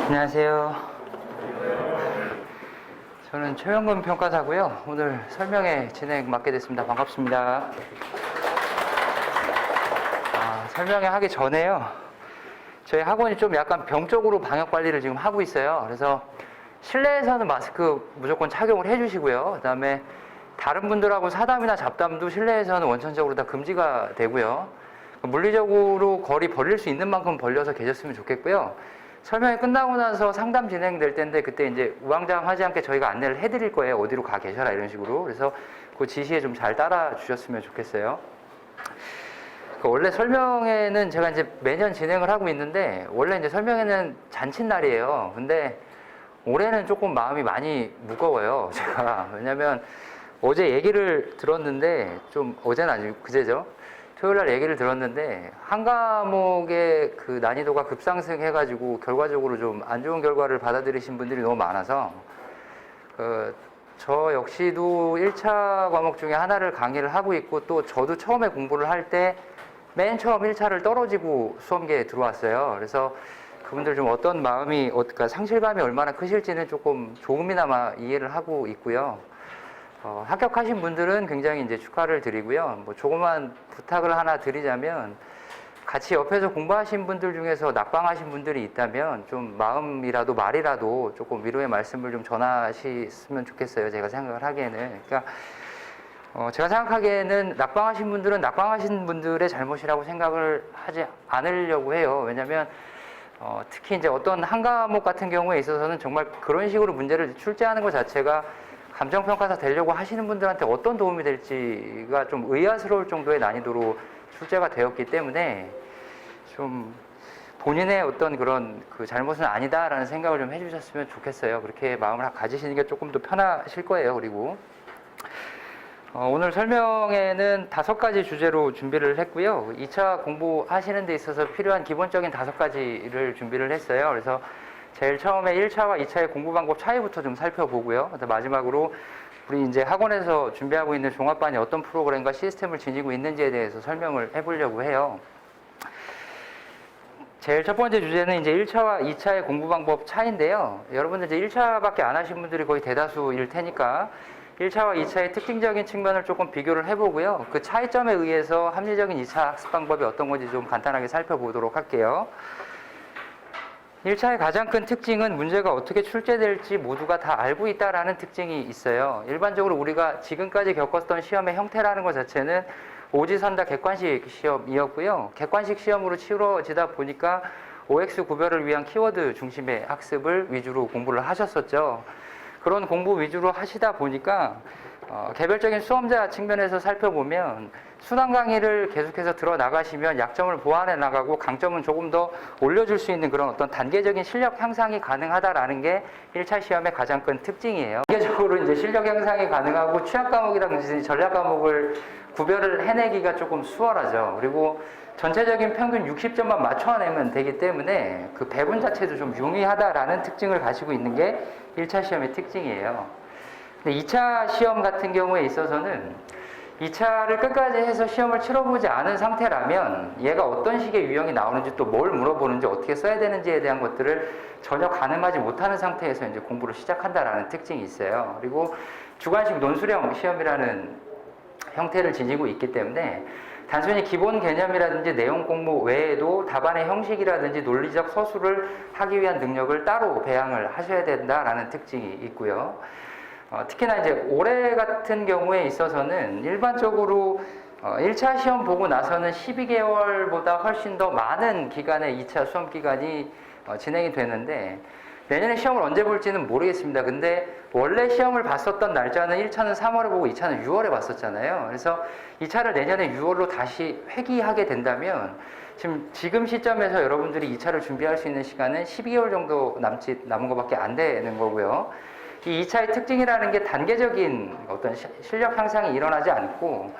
안녕하세요. 저는 최영근 평가사고요. 오늘 설명회 진행 맡게 됐습니다. 반갑습니다. 설명회 하기 전에요. 저희 학원이 좀 약간 병적으로 방역 관리를 지금 하고 있어요. 그래서 실내에서는 마스크 무조건 착용을 해주시고요. 그 다음에 다른 분들하고 사담이나 잡담도 실내에서는 원천적으로 다 금지가 되고요. 물리적으로 거리 벌릴 수 있는 만큼 벌려서 계셨으면 좋겠고요. 설명이 끝나고 나서 상담 진행될 텐데 그때 이제 우왕좌왕하지 않게 저희가 안내를 해드릴 거예요. 어디로 가 계셔라 이런 식으로. 그래서 그 지시에 좀 잘 따라 주셨으면 좋겠어요. 원래 설명회는 제가 이제 매년 진행을 하고 있는데 원래 이제 설명회는 잔칫날이에요. 근데 올해는 조금 마음이 많이 무거워요. 제가 왜냐면 어제 얘기를 들었는데 좀 어제는 아니고 그제죠. 토요일날 얘기를 들었는데 한 과목의 그 난이도가 급상승해가지고 결과적으로 좀 안 좋은 결과를 받아들이신 분들이 너무 많아서 저 역시도 1차 과목 중에 하나를 강의를 하고 있고 또 저도 처음에 공부를 할 때 맨 처음 1차를 떨어지고 수험계에 들어왔어요. 그래서 그분들 좀 어떤 마음이, 그러니까 상실감이 얼마나 크실지는 조금이나마 이해를 하고 있고요. 합격하신 분들은 굉장히 이제 축하를 드리고요. 뭐 조그만 부탁을 하나 드리자면 같이 옆에서 공부하신 분들 중에서 낙방하신 분들이 있다면 좀 마음이라도 말이라도 조금 위로의 말씀을 좀 전하셨으면 좋겠어요. 제가 생각을 하기에는. 그러니까 제가 생각하기에는 낙방하신 분들은 낙방하신 분들의 잘못이라고 생각을 하지 않으려고 해요. 왜냐하면 특히 이제 어떤 한 과목 같은 경우에 있어서는 정말 그런 식으로 문제를 출제하는 것 자체가 감정평가사 되려고 하시는 분들한테 어떤 도움이 될지가 좀 의아스러울 정도의 난이도로 출제가 되었기 때문에 좀 본인의 어떤 그런 그 잘못은 아니다라는 생각을 좀 해주셨으면 좋겠어요. 그렇게 마음을 가지시는 게 조금 더 편하실 거예요. 그리고 오늘 설명회는 5가지 주제로 준비를 했고요. 2차 공부하시는 데 있어서 필요한 기본적인 5가지를 준비를 했어요. 그래서 제일 처음에 1차와 2차의 공부 방법 차이부터 좀 살펴보고요. 마지막으로 우리 이제 학원에서 준비하고 있는 종합반이 어떤 프로그램과 시스템을 지니고 있는지에 대해서 설명을 해보려고 해요. 제일 첫 번째 주제는 이제 1차와 2차의 공부 방법 차이인데요. 여러분들 이제 1차밖에 안 하신 분들이 거의 대다수일 테니까 1차와 2차의 특징적인 측면을 조금 비교를 해보고요. 그 차이점에 의해서 합리적인 2차 학습 방법이 어떤 건지 좀 간단하게 살펴보도록 할게요. 1차의 가장 큰 특징은 문제가 어떻게 출제될지 모두가 다 알고 있다라는 특징이 있어요. 일반적으로 우리가 지금까지 겪었던 시험의 형태라는 것 자체는 오지선다 객관식 시험이었고요. 객관식 시험으로 치러지다 보니까 OX 구별을 위한 키워드 중심의 학습을 위주로 공부를 하셨었죠. 그런 공부 위주로 하시다 보니까 개별적인 수험자 측면에서 살펴보면 순환 강의를 계속해서 들어 나가시면 약점을 보완해 나가고 강점은 조금 더 올려줄 수 있는 그런 어떤 단계적인 실력 향상이 가능하다라는 게 1차 시험의 가장 큰 특징이에요. 단계적으로 이제 실력 향상이 가능하고 취약 과목이라든지 전략 과목을 구별을 해내기가 조금 수월하죠. 그리고 전체적인 평균 60점만 맞춰내면 되기 때문에 그 배분 자체도 좀 용이하다라는 특징을 가지고 있는 게 1차 시험의 특징이에요. 근데 2차 시험 같은 경우에 있어서는 2차를 끝까지 해서 시험을 치러보지 않은 상태라면 얘가 어떤 식의 유형이 나오는지 또 뭘 물어보는지 어떻게 써야 되는지에 대한 것들을 전혀 가늠하지 못하는 상태에서 이제 공부를 시작한다라는 특징이 있어요. 그리고 주관식 논술형 시험이라는 형태를 지니고 있기 때문에 단순히 기본 개념이라든지 내용 공부 외에도 답안의 형식이라든지 논리적 서술을 하기 위한 능력을 따로 배양을 하셔야 된다라는 특징이 있고요. 특히나 이제 올해 같은 경우에 있어서는 일반적으로 1차 시험 보고 나서는 12개월보다 훨씬 더 많은 기간의 2차 수험 기간이 진행이 되는데 내년에 시험을 언제 볼지는 모르겠습니다. 근데 원래 시험을 봤었던 날짜는 1차는 3월에 보고 2차는 6월에 봤었잖아요. 그래서 2차를 내년에 6월로 다시 회귀하게 된다면 지금 시점에서 여러분들이 2차를 준비할 수 있는 시간은 12개월 정도 남은 것밖에 안 되는 거고요. 이 2차의 특징이라는 게 단계적인 어떤 실력 향상이 일어나지 않고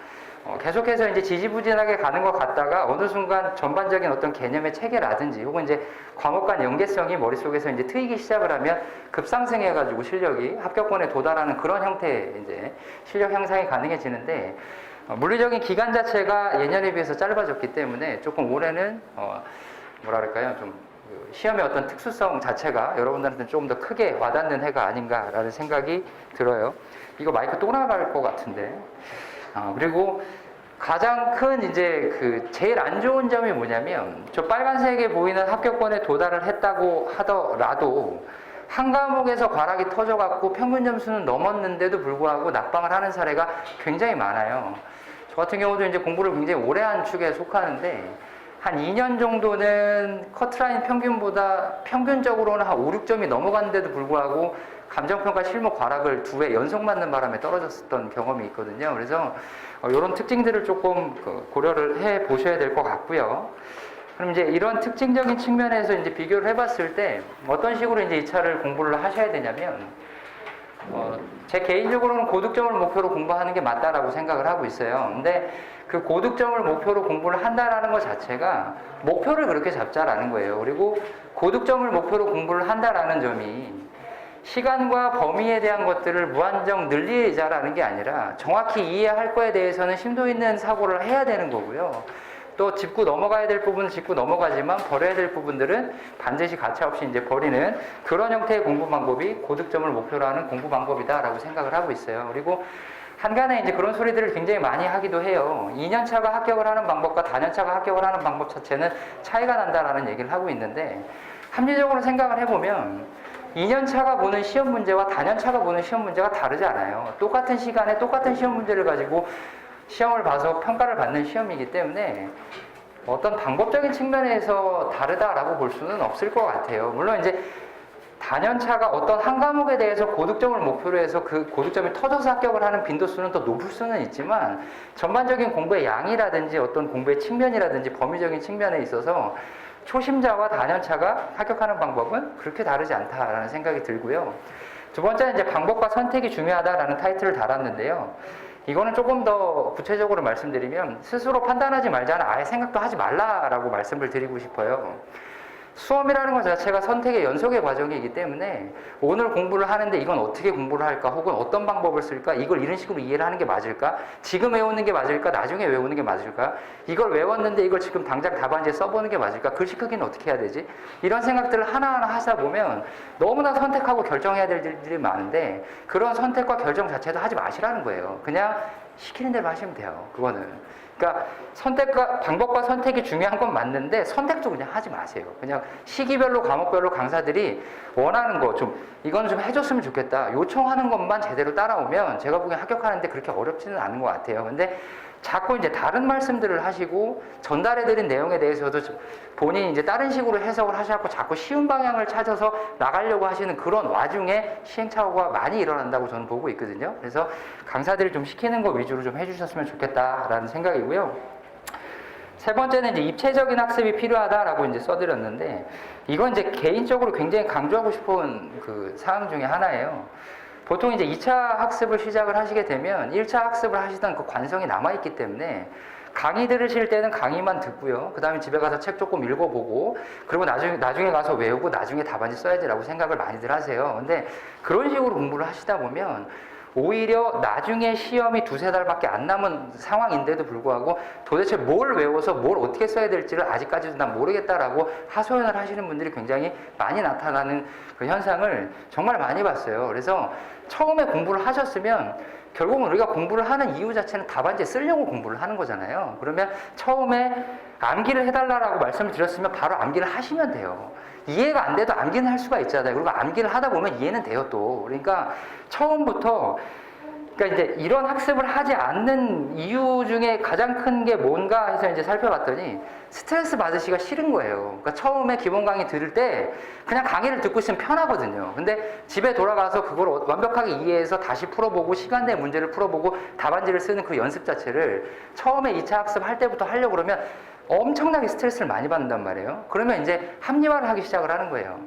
계속해서 이제 지지부진하게 가는 것 같다가 어느 순간 전반적인 어떤 개념의 체계라든지 혹은 이제 과목 간 연계성이 머릿속에서 이제 트이기 시작을 하면 급상승해가지고 실력이 합격권에 도달하는 그런 형태의 이제 실력 향상이 가능해지는데 물리적인 기간 자체가 예년에 비해서 짧아졌기 때문에 조금 올해는 뭐랄까요, 좀 시험의 어떤 특수성 자체가 여러분들한테 조금 더 크게 와닿는 해가 아닌가라는 생각이 들어요. 이거 마이크 또 나갈 것 같은데. 그리고 가장 큰 이제 제일 안 좋은 점이 뭐냐면 저 빨간색에 보이는 합격권에 도달을 했다고 하더라도 한 과목에서 과락이 터져갖고 평균 점수는 넘었는데도 불구하고 낙방을 하는 사례가 굉장히 많아요. 저 같은 경우도 이제 공부를 굉장히 오래 한 축에 속하는데 한 2년 정도는 커트라인 평균보다 평균적으로는 한 5, 6점이 넘어갔는데도 불구하고 감정평가 실무 과락을 2회 연속 맞는 바람에 떨어졌었던 경험이 있거든요. 그래서 이런 특징들을 조금 고려를 해 보셔야 될 것 같고요. 그럼 이제 이런 특징적인 측면에서 이제 비교를 해봤을 때 어떤 식으로 이제 이 차를 공부를 하셔야 되냐면 제 개인적으로는 고득점을 목표로 공부하는 게 맞다라고 생각을 하고 있어요. 근데 그 고득점을 목표로 공부를 한다라는 것 자체가 목표를 그렇게 잡자라는 거예요. 그리고 고득점을 목표로 공부를 한다라는 점이 시간과 범위에 대한 것들을 무한정 늘리자라는 게 아니라 정확히 이해할 거에 대해서는 심도 있는 사고를 해야 되는 거고요. 또 짚고 넘어가야 될 부분은 짚고 넘어가지만 버려야 될 부분들은 반드시 가차없이 이제 버리는 그런 형태의 공부 방법이 고득점을 목표로 하는 공부 방법이다라고 생각을 하고 있어요. 그리고 한간에 이제 그런 소리들을 굉장히 많이 하기도 해요. 2년차가 합격을 하는 방법과 다년차가 합격을 하는 방법 자체는 차이가 난다라는 얘기를 하고 있는데 합리적으로 생각을 해보면 2년차가 보는 시험 문제와 다년차가 보는 시험 문제가 다르지 않아요. 똑같은 시간에 똑같은 시험 문제를 가지고 시험을 봐서 평가를 받는 시험이기 때문에 어떤 방법적인 측면에서 다르다라고 볼 수는 없을 것 같아요. 물론 이제 다년차가 어떤 한 과목에 대해서 고득점을 목표로 해서 그 고득점이 터져서 합격을 하는 빈도수는 더 높을 수는 있지만 전반적인 공부의 양이라든지 어떤 공부의 측면이라든지 범위적인 측면에 있어서 초심자와 다년차가 합격하는 방법은 그렇게 다르지 않다라는 생각이 들고요. 두 번째는 이제 방법과 선택이 중요하다라는 타이틀을 달았는데요. 이거는 조금 더 구체적으로 말씀드리면 스스로 판단하지 말자는 아예 생각도 하지 말라라고 말씀을 드리고 싶어요. 수험이라는 것 자체가 선택의 연속의 과정이기 때문에 오늘 공부를 하는데 이건 어떻게 공부를 할까 혹은 어떤 방법을 쓸까 이걸 이런 식으로 이해를 하는 게 맞을까 지금 외우는 게 맞을까 나중에 외우는 게 맞을까 이걸 외웠는데 이걸 지금 당장 답안지에 써보는 게 맞을까 글씨 크기는 어떻게 해야 되지 이런 생각들을 하나하나 하다 보면 너무나 선택하고 결정해야 될 일들이 많은데 그런 선택과 결정 자체도 하지 마시라는 거예요. 그냥 시키는 대로 하시면 돼요. 그거는 그러니까 선택과 방법과 선택이 중요한 건 맞는데 선택도 그냥 하지 마세요. 그냥 시기별로 과목별로 강사들이 원하는 거 좀 이건 좀 해줬으면 좋겠다 요청하는 것만 제대로 따라오면 제가 보기엔 합격하는데 그렇게 어렵지는 않은 것 같아요. 근데 자꾸 이제 다른 말씀들을 하시고 전달해드린 내용에 대해서도 본인이 이제 다른 식으로 해석을 하셔서 자꾸 쉬운 방향을 찾아서 나가려고 하시는 그런 와중에 시행착오가 많이 일어난다고 저는 보고 있거든요. 그래서 강사들이 좀 시키는 거 위주로 좀 해주셨으면 좋겠다라는 생각이고요. 세 번째는 이제 입체적인 학습이 필요하다라고 이제 써드렸는데 이건 이제 개인적으로 굉장히 강조하고 싶은 그 사항 중에 하나예요. 보통 이제 2차 학습을 시작을 하시게 되면 1차 학습을 하시던 그 관성이 남아있기 때문에 강의 들으실 때는 강의만 듣고요. 그 다음에 집에 가서 책 조금 읽어보고 그리고 나중에 가서 외우고 나중에 답안지 써야지라고 생각을 많이들 하세요. 근데 그런 식으로 공부를 하시다 보면 오히려 나중에 시험이 2-3달밖에 안 남은 상황인데도 불구하고 도대체 뭘 외워서 뭘 어떻게 써야 될지를 아직까지도 난 모르겠다라고 하소연을 하시는 분들이 굉장히 많이 나타나는 그 현상을 정말 많이 봤어요. 그래서 처음에 공부를 하셨으면 결국은 우리가 공부를 하는 이유 자체는 답안지에 쓰려고 공부를 하는 거잖아요. 그러면 처음에 암기를 해달라고 말씀을 드렸으면 바로 암기를 하시면 돼요. 이해가 안 돼도 암기는 할 수가 있잖아요. 그리고 암기를 하다 보면 이해는 돼요 또. 그러니까 처음부터 그러니까 이제 이런 학습을 하지 않는 이유 중에 가장 큰 게 뭔가 해서 이제 살펴봤더니 스트레스 받으시기가 싫은 거예요. 그러니까 처음에 기본 강의 들을 때 그냥 강의를 듣고 있으면 편하거든요. 근데 집에 돌아가서 그걸 완벽하게 이해해서 다시 풀어보고 시간 내 문제를 풀어보고 답안지를 쓰는 그 연습 자체를 처음에 2차 학습 할 때부터 하려고 그러면 엄청나게 스트레스를 많이 받는단 말이에요. 그러면 이제 합리화를 하기 시작을 하는 거예요.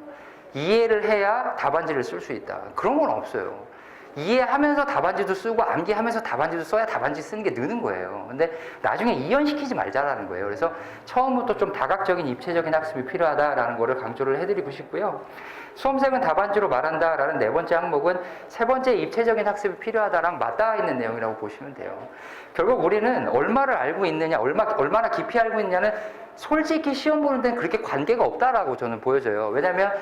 이해를 해야 답안지를 쓸 수 있다. 그런 건 없어요. 이해하면서 답안지도 쓰고 암기하면서 답안지도 써야 답안지 쓰는 게 느는 거예요. 근데 나중에 이연시키지 말자라는 거예요. 그래서 처음부터 좀 다각적인 입체적인 학습이 필요하다라는 거를 강조를 해드리고 싶고요. 수험생은 답안지로 말한다라는 네 번째 항목은 세 번째 입체적인 학습이 필요하다랑 맞닿아 있는 내용이라고 보시면 돼요. 결국 우리는 얼마를 알고 있느냐, 얼마나 깊이 알고 있느냐는 솔직히 시험 보는 데는 그렇게 관계가 없다라고 저는 보여져요. 왜냐하면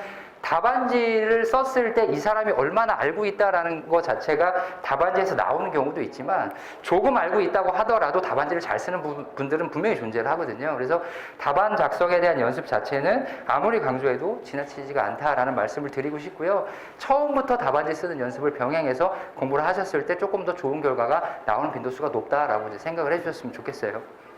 답안지를 썼을 때 이 사람이 얼마나 알고 있다라는 것 자체가 답안지에서 나오는 경우도 있지만 조금 알고 있다고 하더라도 답안지를 잘 쓰는 분들은 분명히 존재를 하거든요. 그래서 답안 작성에 대한 연습 자체는 아무리 강조해도 지나치지가 않다라는 말씀을 드리고 싶고요. 처음부터 답안지 쓰는 연습을 병행해서 공부를 하셨을 때 조금 더 좋은 결과가 나오는 빈도수가 높다라고 이제 생각을 해주셨으면 좋겠어요.